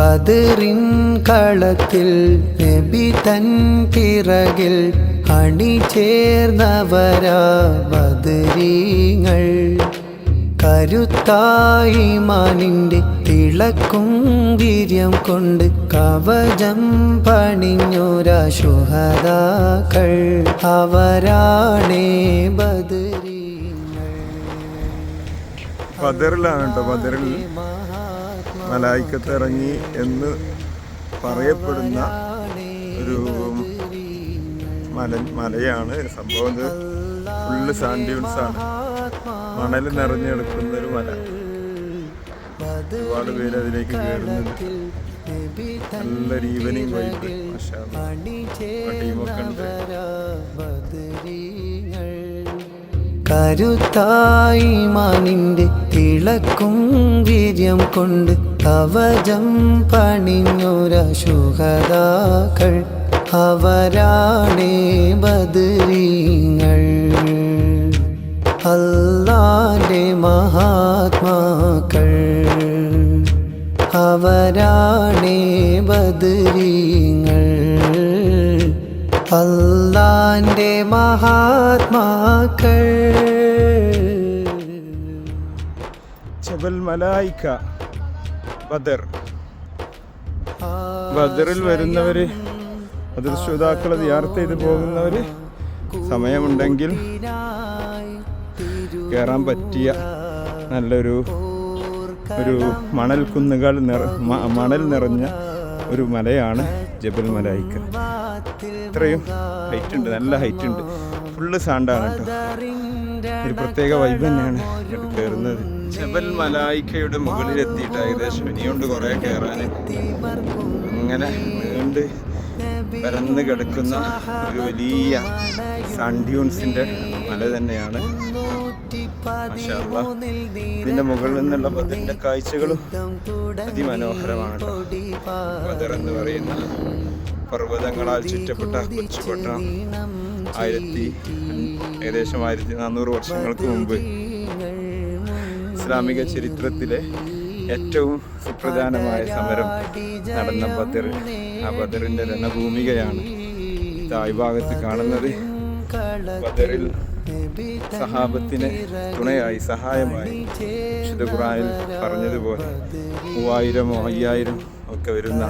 ബദറിൻ കളത്തിൽ നബി തൻ പിറകിൽ അണിചേർന്നവരാ ബദരീങ്ങൾ. കരുത്തായി മാനിന്റെ തിളക്കും വീര്യം കൊണ്ട് കവചം പണിഞ്ഞൊരാ ശുഹദാക്കൾ. അവരാണേ ബദരീങ്ങൾ. ബദറിലാണ് കേട്ടോ. ബദറിൽ മലായിക്കത്ത് ഇറങ്ങി എന്ന് പറയപ്പെടുന്ന ഒരു മലയാണ്. സംഭവം ഫുള്ള് സാൻഡ് ഡ്യൂൺസാണ്, മണൽ നിറഞ്ഞു കിടക്കുന്ന ഒരു മല. ഒരുപാട് പേര് അതിലേക്ക് കയറുന്നുണ്ട്. നല്ലൊരു ഈവനിങ് വൈബ്. ടീമൊക്കെ ഉണ്ട്. കരുത്തായി മാനിന്റെ തിളക്കും വീര്യം കൊണ്ട് കവചം പണിഞ്ഞൊരാ ശുഹദാക്കൾ. അവരാണേ ബദരീങ്ങൾ. അല്ലാഹുവിന്റെ മഹാത്മാക്കൾ. അവരാണേ ബദരീങ്ങൾ. അല്ലാഹുവിന്റെ മഹാത്മാക്കൾ. ജബൽ മലായിക്ക ബദർ. ബദറിൽ വരുന്നവര്, ബദർ ശുഹദാക്കളെ സിയാറത്ത് ചെയ്ത് പോകുന്നവര് സമയമുണ്ടെങ്കിൽ കയറാൻ പറ്റിയ നല്ലൊരു മണൽ കുന്നുകൾ മണൽ നിറഞ്ഞ ഒരു മലയാണ് ജബൽ മലായിക്ക. ഇത്രയും ഹൈറ്റ് ഉണ്ട്, നല്ല ഹൈറ്റ് ഉണ്ട്. ഫുള്ള് സാണ്ടാണ് കേട്ടോ. ഒരു പ്രത്യേക വൈബ് തന്നെയാണ് കയറുന്നത്. ജബൽ മലായിക്കയുടെ മുകളിലെത്തിയിട്ട് ഏകദേശം ഇനിയുണ്ട് കുറേ കയറാൻ. അങ്ങനെ നീണ്ട് പരന്ന് കിടക്കുന്ന ഒരു വലിയ സാൻഡ് ഡ്യൂൺസിന്റെ മല തന്നെയാണ്. മാഷാ അല്ലാഹ്. ഇതിന്റെ മുകളിൽ നിന്നുള്ള ബദറിന്റെ കാഴ്ചകളും അതിമനോഹരമാണ്. ബദർ എന്ന് പറയുന്ന പർവ്വതങ്ങളാൽ ചുറ്റപ്പെട്ട കൊച്ചുപട്ടണം ഏകദേശം 1400 വർഷങ്ങൾക്ക് മുമ്പ് ഇസ്ലാമിക ചരിത്രത്തിലെ ഏറ്റവും സുപ്രധാനമായ സമരം നടന്ന ബദർ. ആ ബദറിന്റെ രണഭൂമികയാണ് താഴ്ഭാഗത്ത് കാണുന്നത്. ബദറിൽ സഹാബത്തിന് തുണയായി, സഹായമായി വിശുദ്ധ ഖുർആനിൽ പറഞ്ഞതുപോലെ 3000 5000 ഒക്കെ വരുന്ന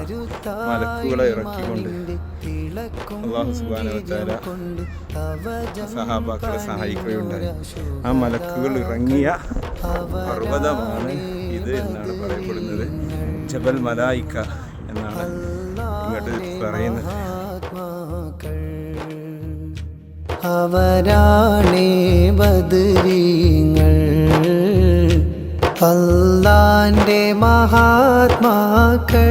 മലക്കുകളെ ഇറക്കിക്കൊണ്ട് അല്ലാഹു സുബ്ഹാനഹു വ തആല സഹാബാക്കളെ സഹായിക്കുകയുണ്ടായി. ആ മലക്കുകൾ ഇറങ്ങിയ പർവ്വതമാണ് ഇത് എന്നാണ് പറയപ്പെടുന്നത്. ജബൽ മലായിക്ക എന്നാണ് ഇങ്ങോട്ട് പറയുന്നത്. അവരാണേ ബദരീങ്ങൾ. അല്ലാഹുവിന്റെ മഹാത്മാക്കൾ.